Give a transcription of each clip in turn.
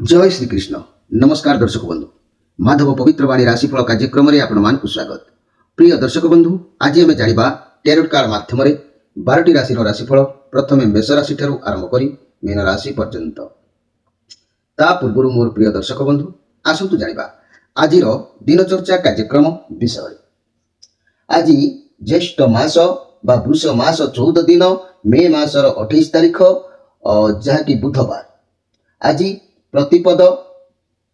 जय श्रीकृष्ण। नमस्कार दर्शक बंधु, माधव पवित्रवाणी राशिफल कार्यक्रम में आपण स्वागत। प्रिय दर्शक बंधु, आज आम जाना टैरोट कार्ड मध्यम 12टी राशि राशिफल। प्रथम मेष राशि ठारू आरंभ कर मीन राशि पर्यंत। ता पूर्व मोर प्रिय दर्शक बंधु, आसतु जाना आज दिनचर्चा कार्यक्रम विषय। आज ज्येष्ठ मास बा वृष मास 14 दिन मे मासर 28 तारीख जहाँकि बुधवार। आज प्रतिपद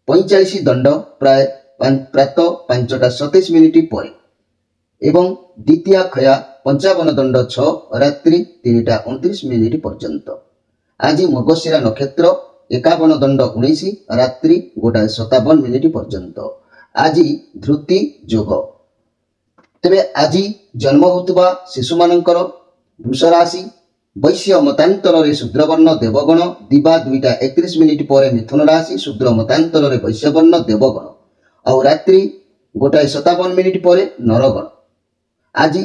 45 दंड प्राय प्रातः 5:27 पर एवं द्वितीय खया 55 दंड 6 रात्रि 3:29 पर्यंत। आज मृगशिरा नक्षत्र 51 दंड 19 रात्रि 1:57 पर्यंत। आज धृति जोग। तेबे आज जन्म होता शिशु मानकर वृष राशि वैश्य मतांतर शूद्रवर्ण देवगण दिवा 2:31 पर मिथुन राशि शूद्र मतांतर वैश्यवर्ण देवगण और रात्रि 1:57 पर नरगण। आज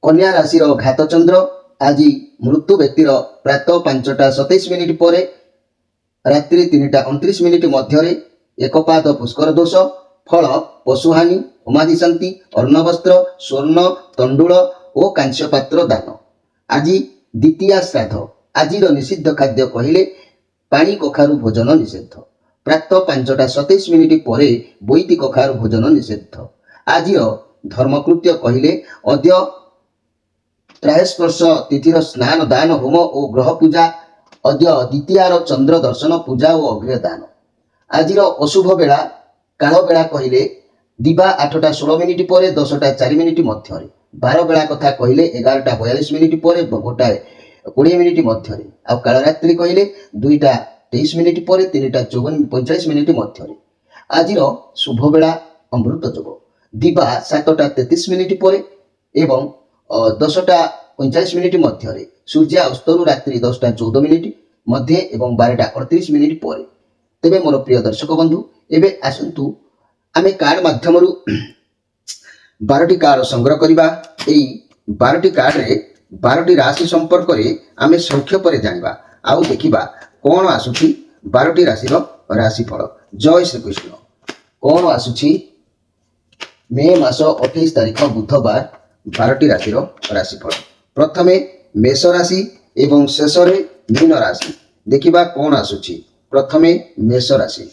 कन्या राशि घातचंद्र। आज मृत्यु व्यक्तिर प्रातः 5:27 पर रात्रि 3:29 मध्य एकपाद पुष्कर दोष। फल पशुहानि होमादि शांति अर्णवस्त्र स्वर्ण तंडुल और कांस्य पात्र दान। आज द्वितीय श्राद्ध। आज निषिद्ध खाद्य कहले पानी कखारु भोजन निषिद्ध। प्रातः 5:27 पर बोईती कखारु भोजन निषिद्ध। आज धर्मकृत्य कहले अद्य त्रायस्पर्श तिथिर स्नान दान होम और ग्रह पूजा। अद्य द्वितीयार चंद्र दर्शन पूजा और अग्रदान। आज अशुभ बेला काल बेला कहले दिवा 8:16 पर 10:04 मध्य। बार बेला कथा कहले 11:42 पर 1:20 मध्य। आ काल रात्रि कहले 2:23 पर 3:45 मध्य। आज शुभ बेला अमृत जोग। दिवा 7:33 पर एवं 10:45 मध्य। सूर्य अस्तरु रात्रि 10:14 मध्य एवं 12:38 पर। तेबे मोर प्रिय दर्शक बंधु, एबे आसंतु आमे कार्ड माध्यम 12टी कार्ड संग्रह करिबा। एई 12टी कार्ड रे 12टी राशि संपर्क रे आमे संक्षेप रे जानिबा आउ देखिबा कोन आसुची 12टी राशि रो राशिफल। जय श्री कृष्ण। कोन आसुची मे मास 28 तारीख बुधवार 12टी राशि रो राशिफल। प्रथमे मेष राशि एवं शेष रे मीन राशि। देखिबा कोन आसुची। प्रथमे मेष राशि।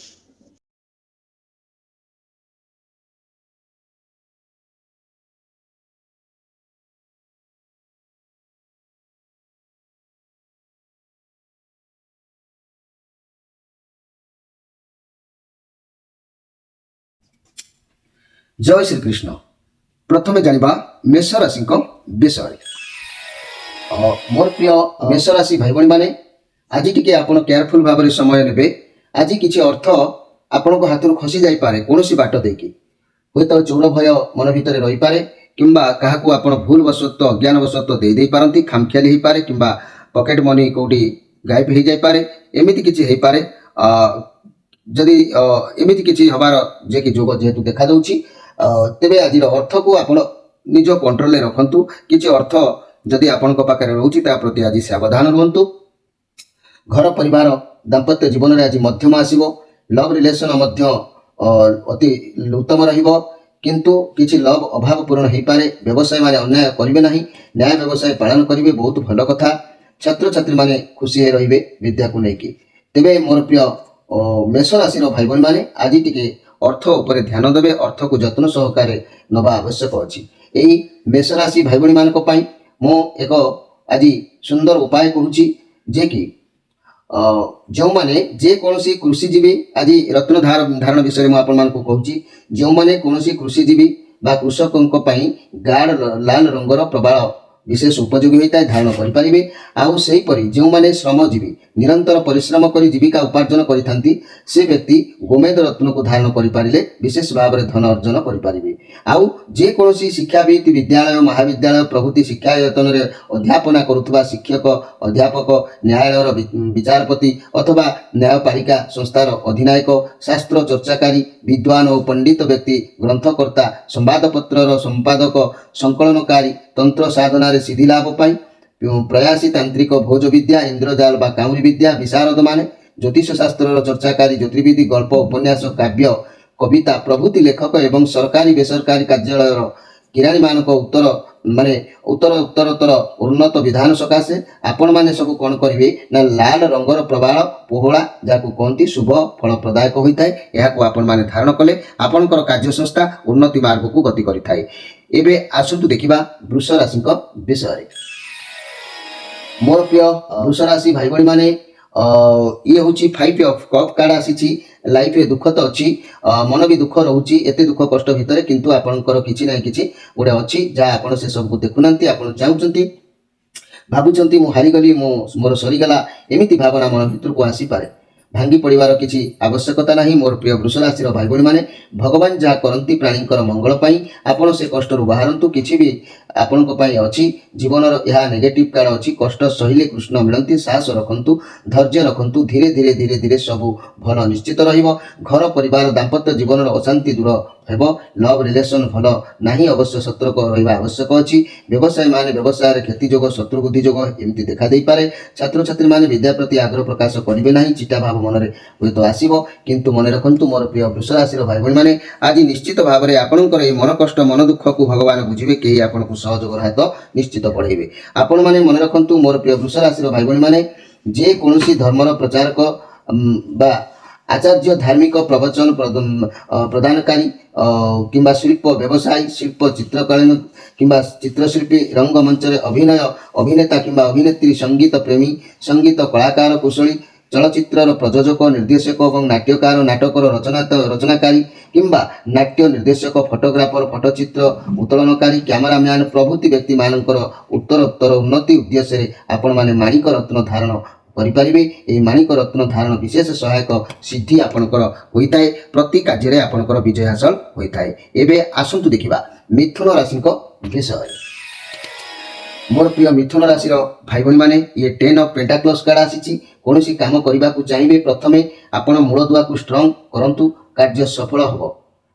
जय श्री कृष्ण। प्रथमे जानिबा मेष राशि विषय। मोर प्रिय मेष राशि भाई भाई माने आज टिके आपण केयरफुल भाव समय नेबे। आज किछि अर्थ आपण को हाथ खसी जाई पारे कोनोसी बाट देकी। होय तो चोर भय मन भितर रही पारे किंबा काहाकू आपण भूल वशत अज्ञान वशत दे पारंती। खामखियाली ही पारे किंबा पॉकेट मनी कोठी गायब हो जाई पारे। एमिति किछि हे पारे। जदि एमिति किछि हबार जे कि जोग जेतु देखा दउछि तेबे आज अर्थ को आपण निज कंट्रोल रखंतु। किछि अर्थ जदि आपण को पाखरे रहउछि ता प्रति आज सावधान रहंतु। घर परिवार दाम्पत्य जीवन रे आज मध्यम आसीबो। लव रिलेशन मध्य अति उत्तम रहिबो किंतु किछि लव अभाव पूर्ण हे पारे। व्यवसाय माने अन्याय करिवे नाही, न्याय व्यवसाय पालन करिवे, बहुत भलो कथा। छात्र छात्री माने खुशी हे रहिबे विद्या को नेकी। तेबे मोर प्रिय मेष राशि रो भाई बहन माने आज टिके अर्थ उपरे ध्यान देबे। अर्थ को जत्न सहकारे नबा आवश्यक अछि। एई मेष राशि भाई बहन मानको पई मो एक आज सुंदर उपाय कहूची जे कि जो माने जे कोनोसी कृषिजीवी आज रत्न धारण विषय में आपण मानको कहूची। जो माने कोनोसी कृषिजीवी बा कृषकंक पई गाढ़ लाल रंगर प्रबाल विशेष उपयोगी होता है, धारण करें। आउ से परी जो माने श्रमजीवी निरंतर परिश्रम कर जीविका उपार्जन करिथांती से व्यक्ति गोमेद रत्न को धारण करिपारिले विशेष भाव में धन अर्जन करिपारिबे। आउ जे कोनोसी शिक्षावित विद्यालय महाविद्यालय प्रभृति शिक्षायतन रे अध्यापना करुथबा शिक्षक अध्यापक न्यायालयर विचारपति अथवा न्यायपालिका संस्थार अधिनायक शास्त्र चर्चाकारी विद्वान और पंडित व्यक्ति ग्रंथकर्ता संवादपत्र संपादक संकलनकारी तंत्र साधना सिद्धि लाभ पाई प्रयासी तांत्रिक भोज विद्या इंद्रजाल बा काउरी विद्या विशारद माने ଜ୍ୟୋତିଷ ଶାସ୍ତ୍ରର ଚର୍ଚ୍ଚାକାରୀ, ଜ୍ୟୋତିର୍ବିଦ, ଗଳ୍ପ, ଉପନ୍ୟାସ, କାବ୍ୟ, କବିତା ପ୍ରଭୃତି ଲେଖକ ଏବଂ ସରକାରୀ ବେସରକାରୀ କାର୍ଯ୍ୟାଳୟର କିରାଣୀମାନଙ୍କ ଉତ୍ତରୋତ୍ତର ଉନ୍ନତ ବିଧାନ ସକାଶେ ଆପଣମାନେ ସବୁ କ'ଣ କରିବେ ନା ଲାଲ ରଙ୍ଗର ପ୍ରବାଳ ପୋହଳା ଯାହାକୁ କହନ୍ତି ଶୁଭ ଫଳପ୍ରଦାୟକ ହୋଇଥାଏ, ଏହାକୁ ଆପଣମାନେ ଧାରଣ କଲେ ଆପଣଙ୍କର କାର୍ଯ୍ୟ ସଂସ୍ଥା ଉନ୍ନତି ମାର୍ଗକୁ ଗତି କରିଥାଏ। ଏବେ ଆସନ୍ତୁ ଦେଖିବା ବୃଷ ରାଶିଙ୍କ ବିଷୟରେ। ମୋର ପ୍ରିୟ ବୃଷ ରାଶି ଭାଇ ଭଉଣୀମାନେ, ଇଏ ହେଉଛି 5 ଅଫ୍ କପ୍ କାର୍ଡ଼ ଆସିଛି। ଲାଇଫରେ ଦୁଃଖ ତ ଅଛି, ମନ ବି ଦୁଃଖ ରହୁଛି, ଏତେ ଦୁଃଖ କଷ୍ଟ ଭିତରେ କିନ୍ତୁ ଆପଣଙ୍କର କିଛି ନା କିଛି ଗୋଟେ ଅଛି ଯାହା ଆପଣ ସେ ସବୁକୁ ଦେଖୁନାହାନ୍ତି। ଆପଣ ଚାହୁଁଛନ୍ତି, ଭାବୁଛନ୍ତି ମୁଁ ହାରିଗଲି, ମୋର ସରିଗଲା, ଏମିତି ଭାବନା ମନ ଭିତରକୁ ଆସିପାରେ। ଭାଙ୍ଗି ପଡ଼ିବାର କିଛି ଆବଶ୍ୟକତା ନାହିଁ। ମୋର ପ୍ରିୟ ବୃଷ ରାଶିର ଭାଇ ଭଉଣୀମାନେ, ଭଗବାନ ଯାହା କରନ୍ତି ପ୍ରାଣୀଙ୍କର ମଙ୍ଗଳ ପାଇଁ। ଆପଣ ସେ କଷ୍ଟରୁ ବାହାରନ୍ତୁ, କିଛି ବି ଆପଣଙ୍କ ପାଇଁ ଅଛି। ଜୀବନର ଏହା ନେଗେଟିଭ୍ କାର୍ଡ଼ ଅଛି। କଷ୍ଟ ସହିଲେ କୃଷ୍ଣ ମିଳନ୍ତି। ସାହସ ରଖନ୍ତୁ, ଧୈର୍ଯ୍ୟ ରଖନ୍ତୁ, ଧୀରେ ଧୀରେ ସବୁ ଭଲ ନିଶ୍ଚିତ ରହିବ। ଘର ପରିବାର ଦାମ୍ପତ୍ୟ ଜୀବନର ଅଶାନ୍ତି ଦୂର ହେବ। ଲଭ୍ ରିଲେସନ୍ ଭଲ ନାହିଁ, ଅବଶ୍ୟ ସତର୍କ ରହିବା ଆବଶ୍ୟକ ଅଛି। ବ୍ୟବସାୟୀମାନେ ବ୍ୟବସାୟରେ କ୍ଷତି ଯୋଗ, ଶତ୍ରୁ ବୁଦ୍ଧି ଯୋଗ ଏମିତି ଦେଖାଦେଇପାରେ। ଛାତ୍ରଛାତ୍ରୀମାନେ ବିଦ୍ୟା ପ୍ରତି ଆଗ୍ରହ ପ୍ରକାଶ କରିବେ ନାହିଁ, ଚିଟା ଭାବ ମନରେ ହୁଏତ ଆସିବ। କିନ୍ତୁ ମନେ ରଖନ୍ତୁ ମୋର ପ୍ରିୟ ବୃଷ ରାଶିର ଭାଇ ଭଉଣୀମାନେ, ଆଜି ନିଶ୍ଚିତ ଭାବରେ ଆପଣଙ୍କର ଏହି ମନ କଷ୍ଟ ମନ ଦୁଃଖକୁ ଭଗବାନ ବୁଝିବେ, କେହି ଆପଣଙ୍କୁ ସହଯୋଗର ହାତ ନିଶ୍ଚିତ ବଢ଼ାଇବେ। ଆପଣମାନେ ମନେ ରଖନ୍ତୁ ମୋର ପ୍ରିୟ ବୃଷ ରାଶିର ଭାଇ ଭଉଣୀମାନେ, ଯେକୌଣସି ଧର୍ମର ପ୍ରଚାରକ ବା ଆଚାର୍ଯ୍ୟ, ଧାର୍ମିକ ପ୍ରବଚନ ପ୍ରଦାନକାରୀ କିମ୍ବା ଶିଳ୍ପ ବ୍ୟବସାୟୀ, ଶିଳ୍ପ ଚିତ୍ରକାଳୀନ କିମ୍ବା ଚିତ୍ରଶିଳ୍ପୀ, ରଙ୍ଗମଞ୍ଚରେ ଅଭିନେତା କିମ୍ବା ଅଭିନେତ୍ରୀ, ସଙ୍ଗୀତ ପ୍ରେମୀ, ସଙ୍ଗୀତ କଳାକାର, କୁଶଳୀ, ଚଳଚ୍ଚିତ୍ରର ପ୍ରଯୋଜକ, ନିର୍ଦ୍ଦେଶକ ଏବଂ ନାଟ୍ୟକାର, ନାଟକର ରଚନାକାରୀ କିମ୍ବା ନାଟ୍ୟ ନିର୍ଦ୍ଦେଶକ, ଫଟୋଗ୍ରାଫର, ଫଟୋଚିତ୍ର ଉତ୍ତୋଳନକାରୀ, କ୍ୟାମେରାମ୍ୟାନ୍ ପ୍ରଭୃତି ବ୍ୟକ୍ତିମାନଙ୍କର ଉତ୍ତରୋତ୍ତର ଉନ୍ନତି ଉଦ୍ଦେଶ୍ୟରେ ଆପଣମାନେ ମାଣିକ ରତ୍ନ ଧାରଣ କରିପାରିବେ। ଏହି ମାଣିକ ରତ୍ନ ଧାରଣ ବିଶେଷ ସହାୟକ ସିଦ୍ଧି ଆପଣଙ୍କର ହୋଇଥାଏ। ପ୍ରତି କାର୍ଯ୍ୟରେ ଆପଣଙ୍କର ବିଜୟ ହାସଲ ହୋଇଥାଏ। ଏବେ ଆସନ୍ତୁ ଦେଖିବା ମିଥୁନ ରାଶିଙ୍କ ବିଷୟରେ। ମୋର ପ୍ରିୟ ମିଥୁନ ରାଶିର ଭାଇ ଭଉଣୀମାନେ, ଇଏ 10 ଅଫ୍ ପେଣ୍ଟାକ୍ଲସ୍ କାର୍ଡ଼ ଆସିଛି। କୌଣସି କାମ କରିବାକୁ ଚାହିଁବେ, ପ୍ରଥମେ ଆପଣ ମୂଳଦୁଆକୁ ଷ୍ଟ୍ରଙ୍ଗ କରନ୍ତୁ, କାର୍ଯ୍ୟ ସଫଳ ହେବ।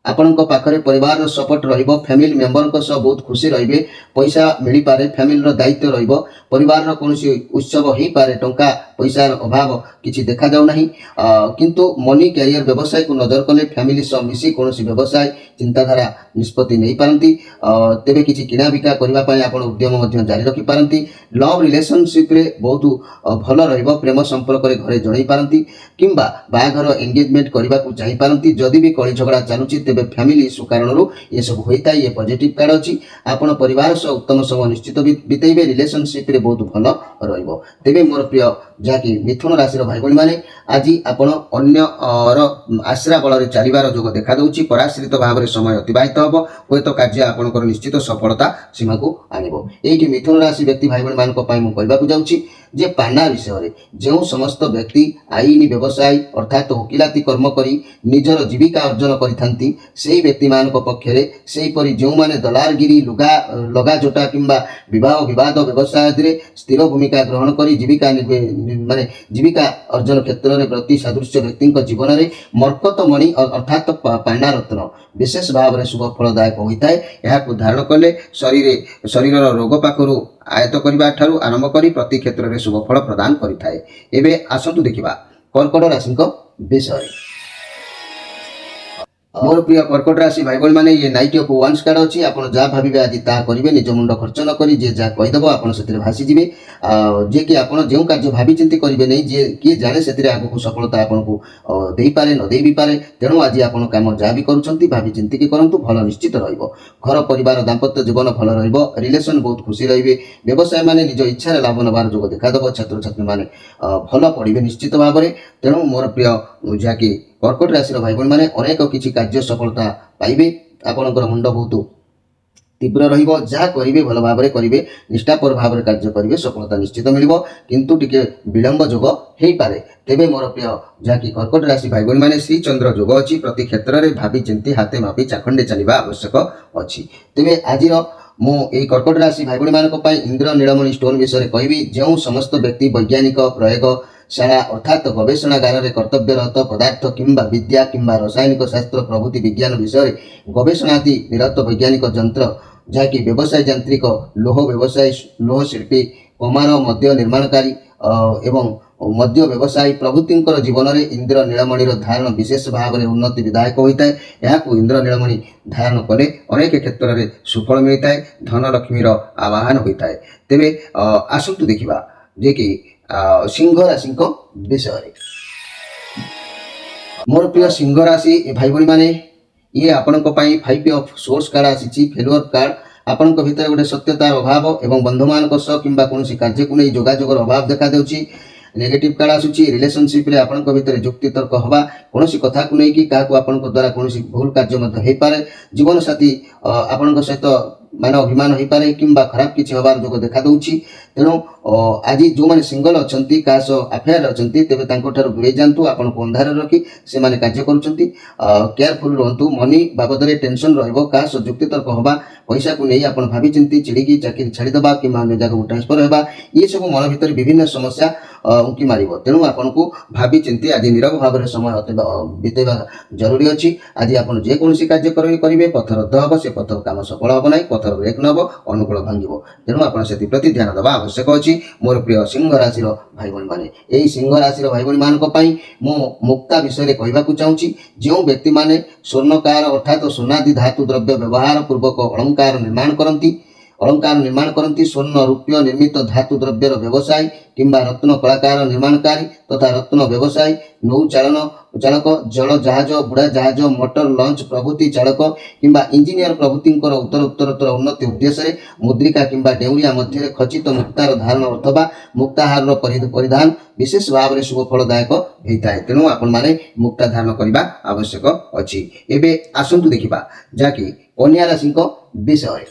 ଆପଣଙ୍କ ପାଖରେ ପରିବାରର ସପୋର୍ଟ ରହିବ। ଫ୍ୟାମିଲି ମେମ୍ବରଙ୍କ ସହ ବହୁତ ଖୁସି ରହିବେ। ପଇସା ମିଳିପାରେ, ଫ୍ୟାମିଲିର ଦାୟିତ୍ୱ ରହିବ। ପରିବାରର କୌଣସି ଉତ୍ସବ ହେଇପାରେ, ଟଙ୍କା ପଇସାର ଅଭାବ କିଛି ଦେଖାଯାଉ ନାହିଁ। କିନ୍ତୁ ମନି କ୍ୟାରିୟର ବ୍ୟବସାୟକୁ ନଜର କଲେ ଫ୍ୟାମିଲି ସହ ମିଶି କୌଣସି ବ୍ୟବସାୟ ଚିନ୍ତାଧାରା ନିଷ୍ପତ୍ତି ନେଇପାରନ୍ତି। ତେବେ କିଛି କିଣାବିକା କରିବା ପାଇଁ ଆପଣ ଉଦ୍ୟମ ମଧ୍ୟ ଜାରି ରଖିପାରନ୍ତି। ଲଭ୍ ରିଲେସନସିପ୍ରେ ବହୁତ ଭଲ ରହିବ। ପ୍ରେମ ସମ୍ପର୍କରେ ଘରେ ଜଣାଇ ପାରନ୍ତି କିମ୍ବା ବାହାଘର ଏନ୍ଗେଜମେଣ୍ଟ କରିବାକୁ ଚାହିଁପାରନ୍ତି। ଯଦି ବି କଳି ଝଗଡ଼ା ଚାଲୁଛି ତେବେ ଫ୍ୟାମିଲି ଇସ୍ୟୁ କାରଣରୁ ଏସବୁ ହୋଇଥାଏ। ଏ ପଜିଟିଭ୍ କାର୍ଡ଼ ଅଛି। ଆପଣ ପରିବାର ସହ ଉତ୍ତମ ସମୟ ନିଶ୍ଚିତ ବିତେଇବେ। ରିଲେସନସିପ୍ରେ ବହୁତ ଭଲ ରହିବ। ତେବେ ମୋର ପ୍ରିୟ ଯାହାକି ମିଥୁନ ରାଶିର ଭାଇ ଭଉଣୀମାନେ, ଆଜି ଆପଣ ଅନ୍ୟର ଆଶ୍ରା ବଳରେ ଚାଲିବାର ଯୋଗ ଦେଖାଦେଉଛି। ପରାଶ୍ରିତ ଭାବରେ ସମୟ ଅତିବାହିତ ହେବ। ହୁଏତ କାର୍ଯ୍ୟ ଆପଣଙ୍କର ନିଶ୍ଚିତ ସଫଳତା ସୀମାକୁ ଆଣିବ। ଏଇଠି ମିଥୁନ ରାଶି ବ୍ୟକ୍ତି ଭାଇ ଭଉଣୀମାନଙ୍କ ପାଇଁ ମୁଁ କହିବାକୁ ଯାଉଛି ଯେ ପାନା ବିଷୟରେ। ଯେଉଁ ସମସ୍ତ ବ୍ୟକ୍ତି ଆଇନ ବ୍ୟବସାୟ ଅର୍ଥାତ୍ ଓକିଲାତି କର୍ମ କରି ନିଜର ଜୀବିକା ଅର୍ଜନ କରିଥାନ୍ତି, ସେହି ବ୍ୟକ୍ତିମାନଙ୍କ ପକ୍ଷରେ, ସେହିପରି ଯେଉଁମାନେ ଦଲାଲଗିରି, ଲଗାଜୋଟା କିମ୍ବା ବିବାହ ବିବାଦ ବ୍ୟବସାୟରେ ସ୍ଥିର ଭୂମିକା ଗ୍ରହଣ କରି ଜୀବିକା ଅର୍ଜନ କ୍ଷେତ୍ରରେ ବ୍ରତୀ ସାଦୃଶ୍ୟ ବ୍ୟକ୍ତିଙ୍କ ଜୀବନରେ ମର୍କତମଣି ଅର୍ଥାତ୍ ପାନାରତ୍ନ ବିଶେଷ ଭାବରେ ଶୁଭ ଫଳଦାୟକ ହୋଇଥାଏ। ଏହାକୁ ଧାରଣ କଲେ ଶରୀରର ରୋଗ ପାଖରୁ ଆୟତ କରିବା ଠାରୁ ଆରମ୍ଭ କରି ପ୍ରତି କ୍ଷେତ୍ରରେ ଶୁଭ ଫଳ ପ୍ରଦାନ କରିଥାଏ। ଏବେ ଆସନ୍ତୁ ଦେଖିବା କର୍କଟ ରାଶିଙ୍କ ବିଷୟରେ। ମୋର ପ୍ରିୟ କର୍କଟ ରାଶି ଭାଇ ଭଉଣୀମାନେ, ଇଏ ନାଇଟ୍ ଅଫ୍ ୱାନ୍ସ କାର୍ଡ଼ ଅଛି। ଆପଣ ଯାହା ଭାବିବେ ଆଜି ତାହା କରିବେ। ନିଜ ମୁଣ୍ଡ ଖର୍ଚ୍ଚ ନ କରି ଯିଏ ଯାହା କହିଦେବ ଆପଣ ସେଥିରେ ଭାସିଯିବେ। ଯିଏ କି ଆପଣ ଯେଉଁ କାର୍ଯ୍ୟ ଭାବିଚିନ୍ତି କରିବେ ନାହିଁ, ଯିଏ କିଏ ଜାଣେ ସେଥିରେ ଆଗକୁ ସଫଳତା ଆପଣଙ୍କୁ ଦେଇପାରେ, ନ ଦେଇ ବି ପାରେ। ତେଣୁ ଆଜି ଆପଣ କାମ ଯାହା ବି କରୁଛନ୍ତି ଭାବି ଚିନ୍ତିକି କରନ୍ତୁ, ଭଲ ନିଶ୍ଚିତ ରହିବ। ଘର ପରିବାର ଦାମ୍ପତ୍ୟ ଜୀବନ ଭଲ ରହିବ। ରିଲେସନ୍ ବହୁତ ଖୁସି ରହିବେ। ବ୍ୟବସାୟୀମାନେ ନିଜ ଇଚ୍ଛାରେ ଲାଭ ନେବାର ଯୋଗ ଦେଖାଦେବ। ଛାତ୍ରଛାତ୍ରୀମାନେ ଭଲ ପଢ଼ିବେ ନିଶ୍ଚିତ ଭାବରେ। ତେଣୁ ମୋର ପ୍ରିୟ ଯାହାକି କର୍କଟ ରାଶିର ଭାଇ ଭଉଣୀମାନେ, ଅନେକ କିଛି କାର୍ଯ୍ୟ ସଫଳତା ପାଇବେ। ଆପଣଙ୍କର ମୁଣ୍ଡ ବହୁତ ତୀବ୍ର ରହିବ। ଯାହା କରିବେ ଭଲ ଭାବରେ କରିବେ, ନିଷ୍ଠାପର ଭାବରେ କାର୍ଯ୍ୟ କରିବେ, ସଫଳତା ନିଶ୍ଚିତ ମିଳିବ। କିନ୍ତୁ ଟିକେ ବିଳମ୍ବ ଯୋଗ ହେଇପାରେ। ତେବେ ମୋର ପ୍ରିୟ ଯାହାକି କର୍କଟ ରାଶି ଭାଇ ଭଉଣୀମାନେ, ଶ୍ରୀଚନ୍ଦ୍ର ଯୋଗ ଅଛି। ପ୍ରତି କ୍ଷେତ୍ରରେ ଭାବି ଚିନ୍ତି ହାତେ ମାପି ଚାଖଣ୍ଡେ ଚାଲିବା ଆବଶ୍ୟକ ଅଛି। ତେବେ ଆଜିର ମୁଁ ଏହି କର୍କଟ ରାଶି ଭାଇ ଭଉଣୀମାନଙ୍କ ପାଇଁ ଇନ୍ଦ୍ର ନୀଳମଣି ଷ୍ଟୋନ୍ ବିଷୟରେ କହିବି। ଯେଉଁ ସମସ୍ତ ବ୍ୟକ୍ତି ବୈଜ୍ଞାନିକ ପ୍ରୟୋଗଶାଳା ଅର୍ଥାତ୍ ଗବେଷଣାଗାରରେ କର୍ତ୍ତବ୍ୟରତ, ପଦାର୍ଥ କିମ୍ବା ବିଦ୍ୟା କିମ୍ବା ରାସାୟନିକ ଶାସ୍ତ୍ର ପ୍ରଭୃତି ବିଜ୍ଞାନ ବିଷୟରେ ଗବେଷଣାଦି ନିରତ ବୈଜ୍ଞାନିକ ଯନ୍ତ୍ର ଯାହାକି ବ୍ୟବସାୟ ଯାନ୍ତ୍ରିକ, ଲୌହ ବ୍ୟବସାୟୀ, ଲୌହ ଶିଳ୍ପୀ, କମାର, ମଦ୍ୟ ନିର୍ମାଣକାରୀ ଏବଂ मध्य व्यवसायी प्रभृतिंकर जीवन में इंद्र नीलमणिर धारण विशेष भाव में उन्नति विधायक होता है। यहाँ इंद्र नीलमणि धारण कले अनेक क्षेत्र में सुफल मिलता है, धन लक्ष्मीर आवाहन होता है। तेरे आसतु देखा जे कि सिंह राशि विषय। मोर प्रिय सिंह राशि भाई भाई माने ये आपण 5 ऑफ सोर्स कार्ड आसी फेलुअर कार्ड। आपण भितर गोटे सत्यतार अभाव एवं बंधु मान किंबा कौन कार्य को नहीं जोगाजोगर अभाव देखा देउछि। नेगेटिव कार्ड आसुची रिलेशनशिप रे आपण भितर जुक्ति तर्क हवा, कौन कथा को नहीं कि आपण द्वारा कौन भूल कार्य हो पारे। जीवन साथी आपण सहित मान अभिमान हो पारे किंबा खराब किसी हबार जोग देखा दूची। तेणु आज जो मैंने सिंगल अच्छा क्या सह अफेयर अच्छा तेज दूरे जातु, आपन को अंधार रखी से माने कार्य करुँच। केयरफुल रुहतु, मनी बाबद टेंशन रहा जुक्ति तर्क हवा, पैसा को नहीं आप भावी चिंती चिड़िकी चाकरी छाड़ीदे कि अन्य जगह ट्रांसफर होगा, ये सब मन भर विभिन्न समस्या उंकी मार। तेणु आपन को भावी चिंती आज नीरव भाव में समय बीतेवा जरूरी अच्छी। आज आप जेकोसी कार्य करेंगे पथ रद्द हम, से पथ काम सफल हम ना, पथर ब्रेक नब, अनुकूल भांग। तेणु आप प्रति ध्यान देवा आवश्यक अच्छी। मोर प्रिय सिंह राशि भाई भाई मैंने यही सिंह राशि भाई भाई मानी मुक्ता विषय कहवाक चाहूँगी। जो व्यक्ति माने स्वर्णकार अर्थात सोनादि धातु द्रव्य व्यवहार पूर्वक अलंकार निर्माण करती स्वर्ण रूप्य निर्मित धातु द्रव्यर व्यवसाय किंबा रत्न कलाकार निर्माणकारी तथा रत्न व्यवसाय, नौ चालक, जल जहाज, बुढ़ा जहाज, मोटर लंच प्रभृति चालक किंबा इंजीनियर प्रभृतिंकर उत्तरोत्तर उन्नति उद्देश्य मुद्रिका किंबा डेउरिया मध्य खचित मुक्तार धारण अथवा मुक्ताहार परिधान विशेष भाव में शुभ फलदायक होता है। तेणु आपण माने मुक्ता धारण करने आवश्यक अच्छी। एबे आसंतु देखिबा जाकि कन्या राशि विषय।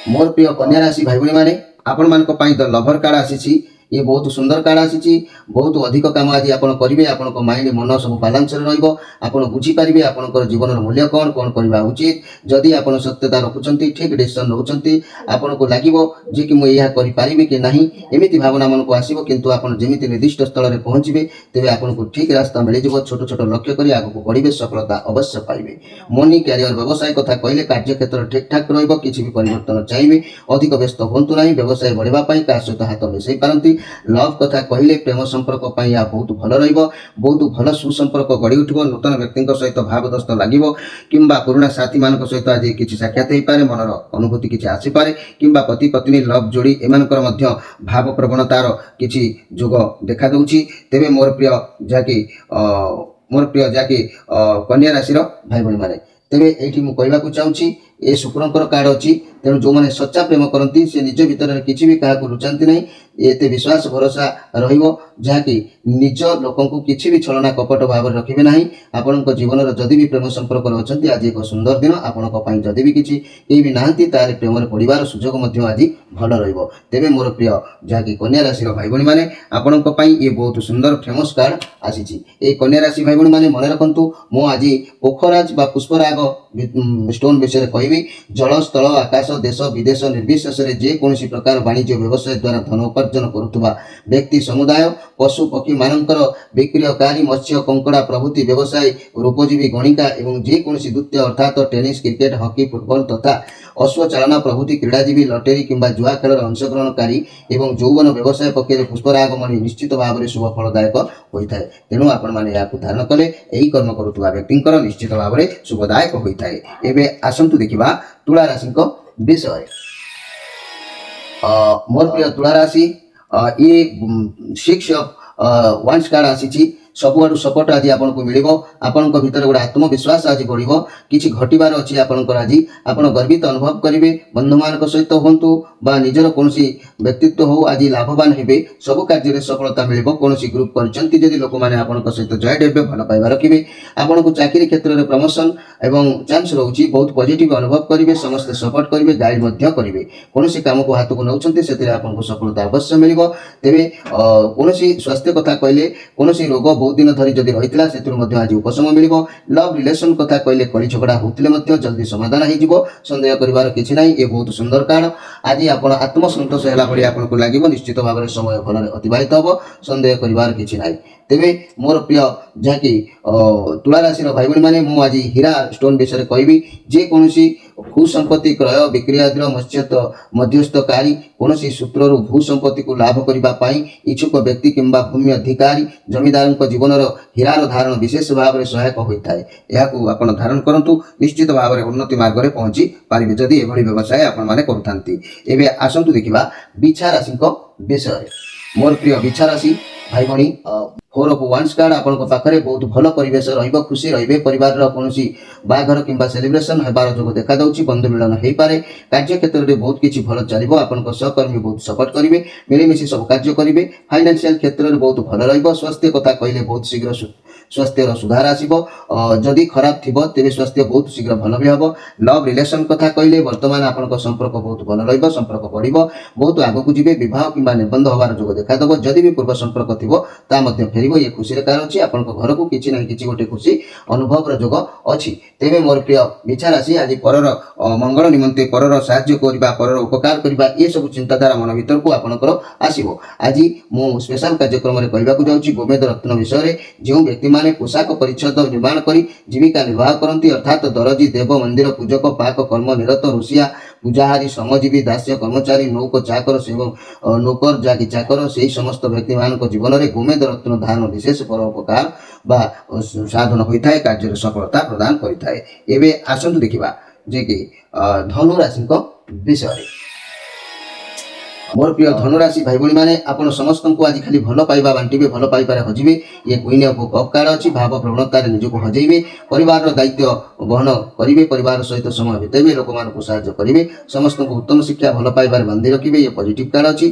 मोर प्रिय कन्या राशि भाई भाई माने आपण मान द लभर कार्ड आसी। ये बहुत सुंदर कार्ड आसी। बहुत अधिक काम आज आप करेंगे, आप माइंड मन सब बालांस आप बुझीपारे आपंकर जीवन मूल्य कौन कौन करवा उचित। जदि आप सत्यता रखुंट ठीक डिसीजन रोचे आपन को लगे कि मुझे करें कि नहीं, एमती भावना मन को आसो। किंतु आप जमी निर्दिष्ट स्थल में पहुँचे तेज आपको ठीक रास्ता मिल जाए। छोट छोट लक्ष्य कर आगे बढ़े, सफलता अवश्य पाइबे। मनी कैरियर व्यवसाय कथा कहले कार्य क्षेत्र ठीक ठाक रही परिवर्तन चाहिए। अधिक व्यस्त हूँ ना, व्यवसाय बढ़ावाई क्या सहित हाथ मिसई पारती। लव कथा कहले प्रेम संपर्क बहुत भल रहिबो, बहुत भल सुसंपर्क गढ़ी उठिबो। नूतन व्यक्ति सहित भावदस्त लागिबो किंबा पुराना साथी मान सहित आज किसी साक्षात हो पारे, मनर अनुभूति किसी आसीपे किंबा पति पत्नी लव जोड़ी एमानकर मध्य भाव प्रवणतार किसी जोग देखा दूची। तेबे मोर प्रिय जाकि कन्या राशि भाई भाई माने तेबे एठी मु कहबाकू चाहूँगी ये शुक्रंकर कार्ड अच्छी। तेणु जो मैंने सच्चा प्रेम करती से निज भितर किसी भी क्या लुचाती नहीं, एते विश्वास भरोसा रही निज लोक किसी भी छलना कपट भाव रखिए ना। आपण जीवन जदि भी प्रेम संपर्क अच्छा आज एक सुंदर दिन आपण जदि भी किसी भी ना प्रेम पड़ार सुजोग आज भल रेबे। मोर प्रिय जहाँकि कन्या राशि भाई भाई मैंने आपण ये बहुत सुंदर फेमस कार्ड आसी। कन्या राशि भाई भाई मैंने मन रखु मु आज पोखराज बा पुष्पराग स्टोन विषय कहबी। जल स्थल आकाश देश विदेश निर्विशेष जेकोसी प्रकार वाणिज्य व्यवसाय द्वारा धन उपार्जन करुवा व्यक्ति समुदाय, पशु पक्षी मानकर विक्रयकारी, मत्स्य कंकड़ा प्रभृति व्यवसाय, रूपजीवी गणिका एवं जेकोसी द्वितीय अर्थात टेनिस, क्रिकेट, हॉकी, फुटबॉल तथा अश्वचालना प्रभृति क्रीड़ाजीवी, लटेरी किंबा जुआ खेल अंशग्रहणकारी एवं यौवन व्यवसाय पक्ष पुष्परागमणि निश्चित भाव में शुभ फलदायक होता है। तेणु आपण मैंने यहाँ धारण कले यही कर्म करुवा व्यक्ति निश्चित भाव में शुभदायक होता है। एवं आसतु देखा तुला राशि विषय। मोर प्रिय तुला राशि ये 6 ऑफ वांस कार्ड आसी। सबुआड़ सपोर्ट आज आपको मिल आपण भीतर गोटे आत्मविश्वास आज बढ़ कि घटबार अच्छी आपंकर आज आप गर्वित अनुभव करेंगे। बंधु मान सहित हूँ बा निजर कौन व्यक्तित्व हो आज लाभवान हे सब कार्य सफलता मिल। कौन ग्रुप कर लोक मैंने आप सहित जॉइंट हे भल पाइबा रखिए। आपन को चाकरी क्षेत्र में प्रमोशन एवं चांस रोचे बहुत पॉजिटिव अनुभव करेंगे। समस्ते सपोर्ट करेंगे, गाइड करेंगे। कौन काम को हाथ को नौकरी से आपको सफलता अवश्य मिल। तेरे कौन स्वास्थ्य कथा कहले कौन रोग बहुत दिन धरी जदि रही से आज उपशम मिल। लव रिलेशन कथा कहले कली झगड़ा होते जल्दी समाधान हो, सन्देह कर किसी ना। ये बहुत सुंदर कार्ड आज आप आत्मसंतोष है आपको लगे निश्चित भाव में समय भल अतिबाहित हम, सन्देह कर किसी ना। तेरे मोर प्रिय जहाँकि तुला राशि भाई भाई मैंने मुझे हीरा स्टोन विषय कहबी। जेकोसी ଭୂ ସମ୍ପତ୍ତି କ୍ରୟ ବିକ୍ରୟାଦିର ମଧ୍ୟସ୍ଥକାରୀ କୌଣସି ସୂତ୍ରରୁ ଭୂ ସମ୍ପତ୍ତିକୁ ଲାଭ କରିବା ପାଇଁ ଇଚ୍ଛୁକ ବ୍ୟକ୍ତି କିମ୍ବା ଭୂମି ଅଧିକାରୀ ଜମିଦାରଙ୍କ ଜୀବନର ହୀରାର ଧାରଣ ବିଶେଷ ଭାବରେ ସହାୟକ ହୋଇଥାଏ। ଏହାକୁ ଆପଣ ଧାରଣ କରନ୍ତୁ, ନିଶ୍ଚିତ ଭାବରେ ଉନ୍ନତି ମାର୍ଗରେ ପହଞ୍ଚି ପାରିବେ ଯଦି ଏଭଳି ବ୍ୟବସାୟ ଆପଣମାନେ କରୁଥାନ୍ତି। ଏବେ ଆସନ୍ତୁ ଦେଖିବା ବିଛା ରାଶିଙ୍କ ବିଷୟରେ। ମୋର ପ୍ରିୟ ବିଛା ରାଶି ଭାଇ ଭଉଣୀ, 4 of Wands କାର୍ଡ ଆପଣଙ୍କ ପାଖରେ ବହୁତ ଭଲ ପରିବେଶ ରହିବ, ଖୁସି ରହିବେ, ପରିବାରର କୌଣସି ବାହାଘର କିମ୍ବା ସେଲିବ୍ରେସନ ହେବାର ଯୋଗ ଦେଖାଯାଉଛି, ବନ୍ଧୁ ମିଳନ ହେଇପାରେ, କାର୍ଯ୍ୟ କ୍ଷେତ୍ରରେ ବହୁତ କିଛି ଭଲ ଚାଲିବ, ଆପଣଙ୍କ ସହକର୍ମୀ ବହୁତ ସପୋର୍ଟ କରିବେ, ମିଳିମିଶି ସବୁ କାର୍ଯ୍ୟ କରିବେ, ଫାଇନାନ୍ସିଆଲ କ୍ଷେତ୍ରରେ ବହୁତ ଭଲ ରହିବ। ସ୍ୱାସ୍ଥ୍ୟ କଥା କହିଲେ ବହୁତ ଶୀଘ୍ର ସ୍ୱାସ୍ଥ୍ୟର ସୁଧାର ଆସିବ, ଯଦି ଖରାପ ଥିବ ତେବେ ସ୍ୱାସ୍ଥ୍ୟ ବହୁତ ଶୀଘ୍ର ଭଲ ବି ହେବ। ଲଭ୍ ରିଲେସନ କଥା କହିଲେ ବର୍ତ୍ତମାନ ଆପଣଙ୍କ ସମ୍ପର୍କ ବହୁତ ଭଲ ରହିବ, ସମ୍ପର୍କ ବଢ଼ିବ, ବହୁତ ଆଗକୁ ଯିବେ, ବିବାହ କିମ୍ବା ନିର୍ବନ୍ଧ ହେବାର ଯୋଗ ଦେଖାଦେବ। ଯଦି ବି ପୂର୍ବ ସମ୍ପର୍କ ଥିବ ତା ମଧ୍ୟ ଫେରିବ, ଇଏ ଖୁସିର କାରଣ ଅଛି। ଆପଣଙ୍କ ଘରକୁ କିଛି ନା କିଛି ଗୋଟେ ଖୁସି ଅନୁଭବର ଯୋଗ ଅଛି। ତେବେ ମୋର ପ୍ରିୟ ବିଛା ରାଶି, ଆଜି ପରର ମଙ୍ଗଳ ନିମନ୍ତେ, ପରର ସାହାଯ୍ୟ କରିବା, ପରର ଉପକାର କରିବା, ଏସବୁ ଚିନ୍ତାଧାରା ମନ ଭିତରକୁ ଆପଣଙ୍କର ଆସିବ। ଆଜି ମୁଁ ସ୍ପେଶାଲ କାର୍ଯ୍ୟକ୍ରମରେ କହିବାକୁ ଯାଉଛି ଗୋମେଦ ରତ୍ନ ବିଷୟରେ। ଯେଉଁ ବ୍ୟକ୍ତିମାନେ ପୋଷାକ ପରିଚ୍ଛଦ ନିର୍ମାଣ କରି ଜୀବିକା ନିର୍ବାହ କରନ୍ତି, ଅର୍ଥାତ୍ ଦରଜୀ, ଦେବ, ମନ୍ଦିର ପୂଜକ, ପାକ କର୍ମ ନିରତ, ଋଷିଆ, ପୂଜାହାରୀ, ଶ୍ରମଜୀବୀ, ଦାସ୍ୟ, କର୍ମଚାରୀ, ନୌକ ଚାକର, ନୌକର, ଯାକି ଚାକର, ସେହି ସମସ୍ତ ବ୍ୟକ୍ତିମାନଙ୍କ ଜୀବନରେ ଗୋମେଦ ରତ୍ନ ଧାରଣ ବିଶେଷ ପରୋପକାର ବା ସାଧନ ହୋଇଥାଏ, କାର୍ଯ୍ୟରେ ସଫଳତା ପ୍ରଦାନ କରିଥାଏ। ଏବେ ଆସନ୍ତୁ ଦେଖିବା ଯେ କି ଧନୁ ରାଶିଙ୍କ ବିଷୟରେ। ମୋର ପ୍ରିୟ ଧନୁରାଶି ଭାଇ ଭଉଣୀ ମାନେ, ଆପଣ ସମସ୍ତଙ୍କୁ ଆଜି ଖାଲି ଭଲ ପାଇବା ବାଣ୍ଟିବେ, ଭଲ ପାଇବାରେ ହଜିବେ। ଇଏ କୁଇନ୍ ଅଫ୍ କପ୍ କାର୍ଡ ଅଛି। ଭାବ ପ୍ରବଣତାରେ ନିଜକୁ ହଜେଇବେ, ପରିବାରର ଦାୟିତ୍ୱ ବହନ କରିବେ, ପରିବାର ସହିତ ସମୟ ବିତେଇବେ, ଲୋକମାନଙ୍କୁ ସାହାଯ୍ୟ କରିବେ, ସମସ୍ତଙ୍କୁ ଉତ୍ତମ ଶିକ୍ଷା ଭଲ ପାଇବାରେ ବାନ୍ଧି ରଖିବେ, ଇଏ ପଜିଟିଭ କାର୍ଡ ଅଛି।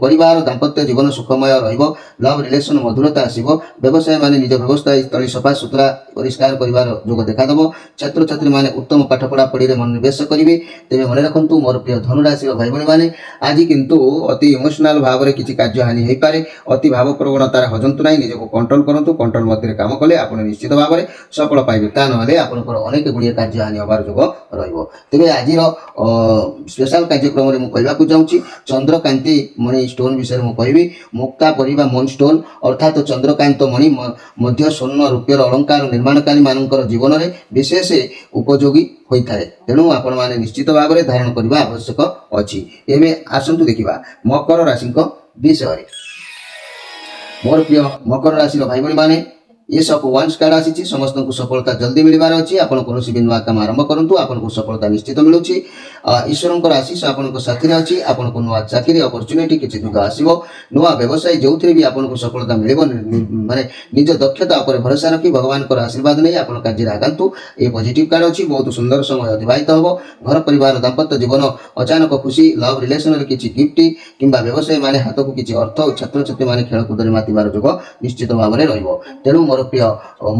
ପରିବାର ଦାମ୍ପତ୍ୟ ଜୀବନ ସୁଖମୟ ରହିବ, ଲଭ୍ ରିଲେସନ ମଧୁରତା ଆସିବ, ବ୍ୟବସାୟ ମାନେ ନିଜ ବ୍ୟବସାୟ ସ୍ଥଳୀ ସଫା ସୁତୁରା ପରିଷ୍କାର କରିବାର ଯୋଗ ଦେଖାଦେବ, ଛାତ୍ରଛାତ୍ରୀମାନେ ଉତ୍ତମ ପାଠ ପଢ଼ାପଢ଼ିରେ ମନୋନିବେଶ କରିବେ। ତେବେ ମନେ ରଖନ୍ତୁ ମୋର ପ୍ରିୟ ଧନୁରାଶିର ଭାଇ ଭଉଣୀ ମାନେ, ଆଜି କିନ୍ତୁ ଅତି ଇମୋସନାଲ ଭାବରେ କିଛି କାର୍ଯ୍ୟହାନି ହେଇପାରେ। ଅତି ଭାବ ପ୍ରବଣତାରେ ହଜନ୍ତୁ ନାହିଁ, ନିଜକୁ କଣ୍ଟ୍ରୋଲ କରନ୍ତୁ। କଣ୍ଟ୍ରୋଲ ମଧ୍ୟରେ କାମ କଲେ ଆପଣ ନିଶ୍ଚିତ ଭାବରେ ସଫଳ ପାଇବେ, ତା ନହେଲେ ଆପଣଙ୍କର ଅନେକ ଗୁଡ଼ିଏ କାର୍ଯ୍ୟହାନି ହେବାର ଯୋଗ ରହିବ। ତେବେ ଆଜିର ସ୍ପେଶାଲ କାର୍ଯ୍ୟକ୍ରମରେ ମୁଁ କହିବାକୁ ଚାହୁଁଛି ଚନ୍ଦ୍ରକାନ୍ତି ମଣି ଷ୍ଟୋନ୍ ବିଷୟରେ ମୁଁ କହିବି। ମୁକ୍ତା ପରିବା ମଣି ଷ୍ଟୋନ୍ ଅର୍ଥାତ୍ ଚନ୍ଦ୍ରକାନ୍ତ ମଣି ମଧ୍ୟ ସ୍ୱର୍ଣ୍ଣ ରୂପ୍ୟର ଅଳଙ୍କାର ନିର୍ମାଣକାରୀ ମାନଙ୍କର ଜୀବନରେ ବିଶେଷ ଉପଯୋଗୀ ହୋଇଥାଏ, ତେଣୁ ଆପଣମାନେ ନିଶ୍ଚିତ ଭାବରେ ଧାରଣ କରିବା ଆବଶ୍ୟକ ଅଛି। ଏବେ ଆସନ୍ତୁ ଦେଖିବା ମକର ରାଶିଙ୍କ ବିଷୟରେ। ମୋର ପ୍ରିୟ ମକର ରାଶିର ଭାଇ ଭଉଣୀ ମାନେ, ଏସ୍ ଅଫ୍ ୱାନ୍ସ କାର୍ଡ ଆସିଛି। ସମସ୍ତଙ୍କୁ ସଫଳତା ଜଲ୍ଦି ମିଳିବାର ଅଛି। ଆପଣ କୌଣସି ବି ନୂଆ କାମ ଆରମ୍ଭ କରନ୍ତୁ, ଆପଣଙ୍କୁ ସଫଳତା ନିଶ୍ଚିତ ମିଳୁଛି। ଈଶ୍ୱରଙ୍କର ଆଶୀଷ ଆପଣଙ୍କ ସାଥିରେ ଅଛି। ଆପଣଙ୍କୁ ନୂଆ ଚାକିରି ଅପରଚ୍ୟୁନିଟି କିଛି ଦିଗ ଆସିବ, ନୂଆ ବ୍ୟବସାୟ ଯେଉଁଥିରେ ବି ଆପଣଙ୍କୁ ସଫଳତା ମିଳିବ, ମାନେ ନିଜ ଦକ୍ଷତା ଉପରେ ଭରସା ରଖି ଭଗବାନଙ୍କର ଆଶୀର୍ବାଦ ନେଇ ଆପଣ କାର୍ଯ୍ୟରେ ଆଗାନ୍ତୁ। ଏ ପଜିଟିଭ କାର୍ଡ ଅଛି। ବହୁତ ସୁନ୍ଦର ସମୟ ଅତିବାହିତ ହେବ। ଘର ପରିବାର ଦାମ୍ପତ୍ୟ ଜୀବନ ଅଚାନକ ଖୁସି, ଲଭ୍ ରିଲେସନରେ କିଛି ଗିଫ୍ଟ କିମ୍ବା ବ୍ୟବସାୟ ମାନେ ହାତକୁ କିଛି ଅର୍ଥ, ଛାତ୍ରଛାତ୍ରୀମାନେ ଖେଳକୁଦରେ ମାତିବାର ଯୋଗ ନିଶ୍ଚିତ ଭାବରେ ରହିବ। ତେଣୁ ମୋର ପ୍ରିୟ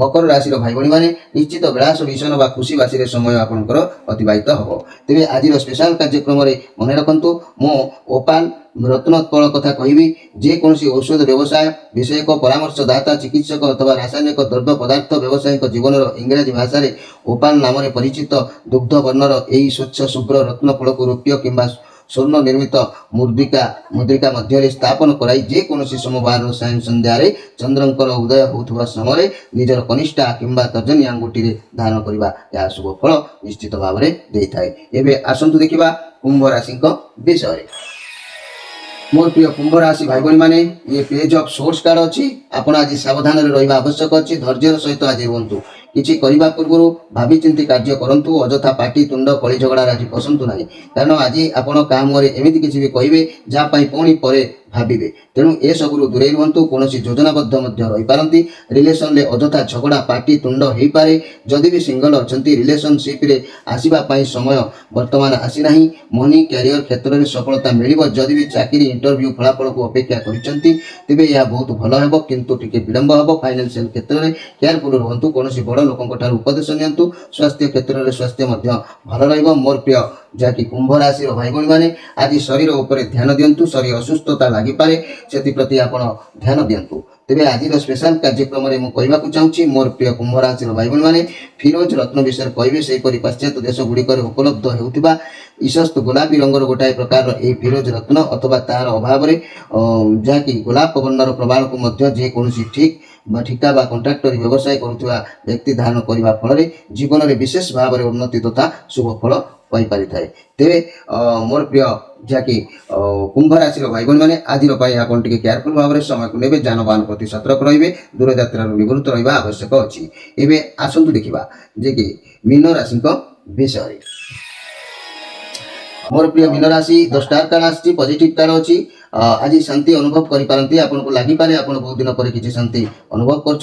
ମକର ରାଶିର ଭାଇ ଭଉଣୀ ମାନେ, ନିଶ୍ଚିତ ବିଳାସ ଭୀଷଣ ବା ଖୁସି ବାସିରେ ସମୟ ଆପଣଙ୍କର ଅତିବାହିତ ହେବ। ତେବେ ଆଜିର ସ୍ପେଶାଲ କାର୍ଯ୍ୟକ୍ରମରେ ମନେ ରଖନ୍ତୁ, ମୁଁ ଓପାଲ ରତ୍ନୋତ୍ପଳ କଥା କହିବି। ଯେକୌଣସି ଔଷଧ ବ୍ୟବସାୟ ବିଷୟକ ପରାମର୍ଶଦାତା, ଚିକିତ୍ସକ ଅଥବା ରାସାୟନିକ ଦ୍ରବ୍ୟ ପଦାର୍ଥ ବ୍ୟବସାୟୀଙ୍କ ଜୀବନର ଇଂରାଜୀ ଭାଷାରେ ଓପାଲ ନାମରେ ପରିଚିତ ଦୁଗ୍ଧ ବର୍ଣ୍ଣର ଏହି ସ୍ୱଚ୍ଛ ଶୁଭ୍ର ରତ୍ନଫଳକୁ ରୌପ୍ୟ କିମ୍ବା ସ୍ୱର୍ଣ୍ଣ ନିର୍ମିତ ମୁଦ୍ରିକା ମଧ୍ୟରେ ସ୍ଥାପନ କରାଇ ଯେକୌଣସି ସୋମବାରର ସାୟଂ ସନ୍ଧ୍ୟାରେ ଚନ୍ଦ୍ରଙ୍କର ଉଦୟ ହେଉଥିବା ସମୟରେ ନିଜର କନିଷ୍ଠା କିମ୍ବା ତର୍ଜନୀ ଆଙ୍ଗୁଠିରେ ଧାରଣ କରିବା ଏହା ଶୁଭ ଫଳ ନିଶ୍ଚିତ ଭାବରେ ଦେଇଥାଏ। ଏବେ ଆସନ୍ତୁ ଦେଖିବା କୁମ୍ଭ ରାଶିଙ୍କ ବିଷୟରେ। ମୋର ପ୍ରିୟ କୁମ୍ଭ ରାଶି ଭାଇ ଭଉଣୀ ମାନେ, ଇଏ ପେଜ୍ ଅଫ୍ ସୋର୍ସ କାର୍ଡ ଅଛି। ଆପଣ ଆଜି ସାବଧାନରେ ରହିବା ଆବଶ୍ୟକ ଅଛି। ଧୈର୍ଯ୍ୟର ସହିତ ଆଜି ରୁହନ୍ତୁ। କିଛି କରିବା ପୂର୍ବରୁ ଭାବିଚିନ୍ତି କାର୍ଯ୍ୟ କରନ୍ତୁ। ଅଯଥା ପାଟି ତୁଣ୍ଡ କଳି ଝଗଡ଼ାରେ ଆଜି ପଶନ୍ତୁ ନାହିଁ, କାରଣ ଆଜି ଆପଣ କାହା ମୁହଁରେ ଏମିତି କିଛି ବି କହିବେ ଯାହା ପାଇଁ ପୁଣି ପରେ ଭାବିବେ। ତେଣୁ ଏସବୁରୁ ଦୂରେଇ ରୁହନ୍ତୁ। କୌଣସି ଯୋଜନାବଦ୍ଧ ମଧ୍ୟ ରହିପାରନ୍ତି। ରିଲେସନରେ ଅଯଥା ଝଗଡ଼ା ପାଟି ତୁଣ୍ଡ ହେଇପାରେ। ଯଦି ବି ସିଙ୍ଗଲ ଅଛନ୍ତି, ରିଲେସନସିପ୍ରେ ଆସିବା ପାଇଁ ସମୟ ବର୍ତ୍ତମାନ ଆସିନାହିଁ। ମନି କ୍ୟାରିୟର କ୍ଷେତ୍ରରେ ସଫଳତା ମିଳିବ। ଯଦି ବି ଚାକିରି ଇଣ୍ଟରଭ୍ୟୁ ଫଳାଫଳକୁ ଅପେକ୍ଷା କରିଛନ୍ତି, ତେବେ ଏହା ବହୁତ ଭଲ ହେବ, କିନ୍ତୁ ଟିକେ ବିଳମ୍ବ ହେବ। ଫାଇନାନ୍ସିଆଲ କ୍ଷେତ୍ରରେ କେୟାରଫୁଲ ରୁହନ୍ତୁ। କୌଣସି ବଡ଼ ଲୋକଙ୍କ ଠାରୁ ଉପଦେଶ ନିଅନ୍ତୁ। ସ୍ୱାସ୍ଥ୍ୟ କ୍ଷେତ୍ରରେ ସ୍ୱାସ୍ଥ୍ୟ ମଧ୍ୟ ଭଲ ରହିବ। ମୋର ପ୍ରିୟ ଯାହାକି କୁମ୍ଭ ରାଶିର ଭାଇ ଭଉଣୀ ମାନେ, ଆଜି ଶରୀର ଉପରେ ଧ୍ୟାନ ଦିଅନ୍ତୁ। ଶରୀର ଅସୁସ୍ଥତା ଲାଗିପାରେ, ସେଥିପ୍ରତି ଆପଣ ଧ୍ୟାନ ଦିଅନ୍ତୁ। ତେବେ ଆଜିର ସ୍ପେଶାଲ କାର୍ଯ୍ୟକ୍ରମରେ ମୁଁ କହିବାକୁ ଚାହୁଁଛି ମୋର ପ୍ରିୟ କୁମ୍ଭ ରାଶିର ଭାଇ ଭଉଣୀ ମାନେ, ଫିରୋଜ ରତ୍ନ ବିଷୟରେ କହିବେ। ସେହିପରି ପାଶ୍ଚାତ୍ୟ ଦେଶ ଗୁଡ଼ିକରେ ଉପଲବ୍ଧ ହେଉଥିବା ईशस्त गोलापी रंगर गोटाए प्रकार ए फिरोज रत्न अथवा तार अभाव जहाँकि गोलाप वर्णर प्रबाल को मध्य जेकोसी ठीक ठिका बा कंट्राक्टर व्यवसाय करुवा व्यक्ति धारण करने फल जीवन में विशेष भाव में उन्नति तथा शुभ फल पाई पारि थाए। तेरे मोर प्रिय जहाँकि कुंभ राशि भाई भाई मैंने आज केयरफुल भाव में समय को नेबे जानवाहन प्रति सतर्क रे दूर यात्रा निवृत्त रहा आवश्यक अच्छी। एवं आसतु देखा जे कि मीन राशि विषय मोर प्रिय मीन राशि 10 स्टार कार्ड आसी पॉजिटिव कार्ड अच्छी आज शांति अनुभव करें आपको लगिपारे आप बहुत दिन पर किसी शांति अनुभव कर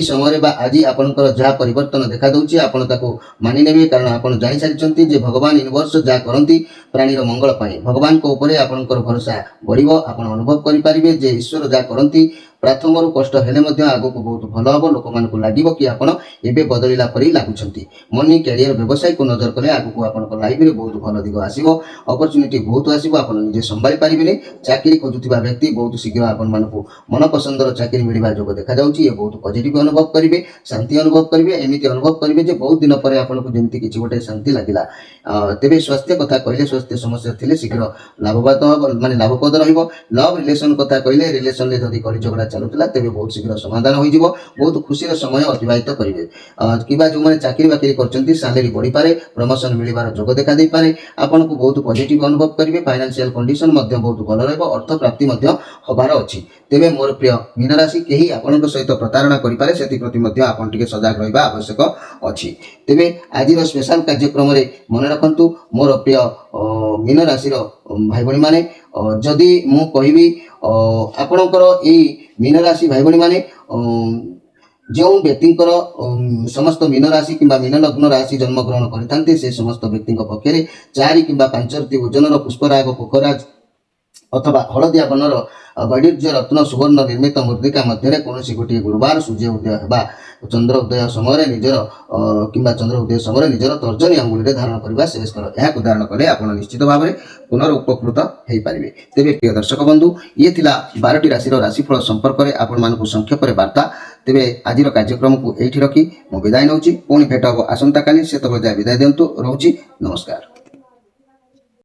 समय आज आपंकर जहाँ परिवर्तन देखा दूसरी आपको मानिने कारण आप जानी सारी जे भगवान यूनिवर्स जहाँ करती प्राणी मंगल भगवान को ऊपर आपंकर भरोसा बढ़ आप अनुभव करेंगे जे ईश्वर जहाँ करती प्रथम रु कष्ट हेले आग को बहुत भल हम लोक मान लगे कि आपड़ एवं बदलला परी लगुंट मनी कैरियर व्यवसाय को नजर कले आग को आप लाइफ में बहुत भल दिग आसो अपरच्युनिटी बहुत आसो आप निजे संभाली पारे चाकरी खोजुवा व्यक्ति बहुत शीघ्र आपण मानक मनपसंदर चाकरी मिलवा जो देखा जाऊँगी बहुत पॉजिटिव अनुभव करेंगे शांति अनुभव करेंगे एमती अनुभव करेंगे जे बहुत दिन पर आपको जमी किसी गोटे शांति लगे। तेज स्वास्थ्य कथा कहले स्वास्थ्य समस्या थे शीघ्र लाभवान हम माने लाभप्रद रव रिलेसन कथा कहले रिलेसन में जब कड़ी झगड़ा चलूला तेज बहुत शीघ्र समाधान हो बहुत खुशी समय अतिबाहित करेंगे कि जो मैंने चाकरी बाकरी कर सालेरी बढ़ी पारे प्रमोशन मिलवार जोग देखा दे पारे आपन को बहुत पॉजिटिव अनुभव करेंगे फाइनेंशियल कंडीशन बहुत भल अर्थ प्राप्ति हबार अच्छी। तेरे मोर प्रिय मीन राशि कहीं आपण सहित प्रतारणा करें से आपटे सजग रहा आवश्यक अच्छी। तेरे आज स्पेशल कार्यक्रम में मन रखु मोर प्रिय मीन राशि भाई भाई मैंने जदि मु कहि आपणकर मीन राशि भाई भाई मैंने जो व्यक्ति समस्त मीन राशि कि मीन लग्न राशि जन्मग्रहण करते से समस्त व्यक्ति पक्षर 4 कि 5 ओजन पुष्पराग पोखराज अथवा हलदिया बनर वैडूर्य रत्न सुवर्ण निर्मित मूर्तिका मध्य कौन गोटे गुरुवार सूर्य उदय होगा चंद्र उदय समय निजर कि चंद्र उदय समय निजर तर्जनी अंगुली धारण करने श्रेष्ठकर यह धारण कले आप निश्चित भाव में पुनरुपकृत हो पारे। तेरे प्रिय दर्शक बंधु ये 12टी राशि राशिफल संपर्क में आपण मानक संक्षेप में वार्ता। तेरे आज कार्यक्रम को ये रखी मु विदाय नौची पुणी भेट हम आसंता काली से विदाय दिंतु रोची नमस्कार।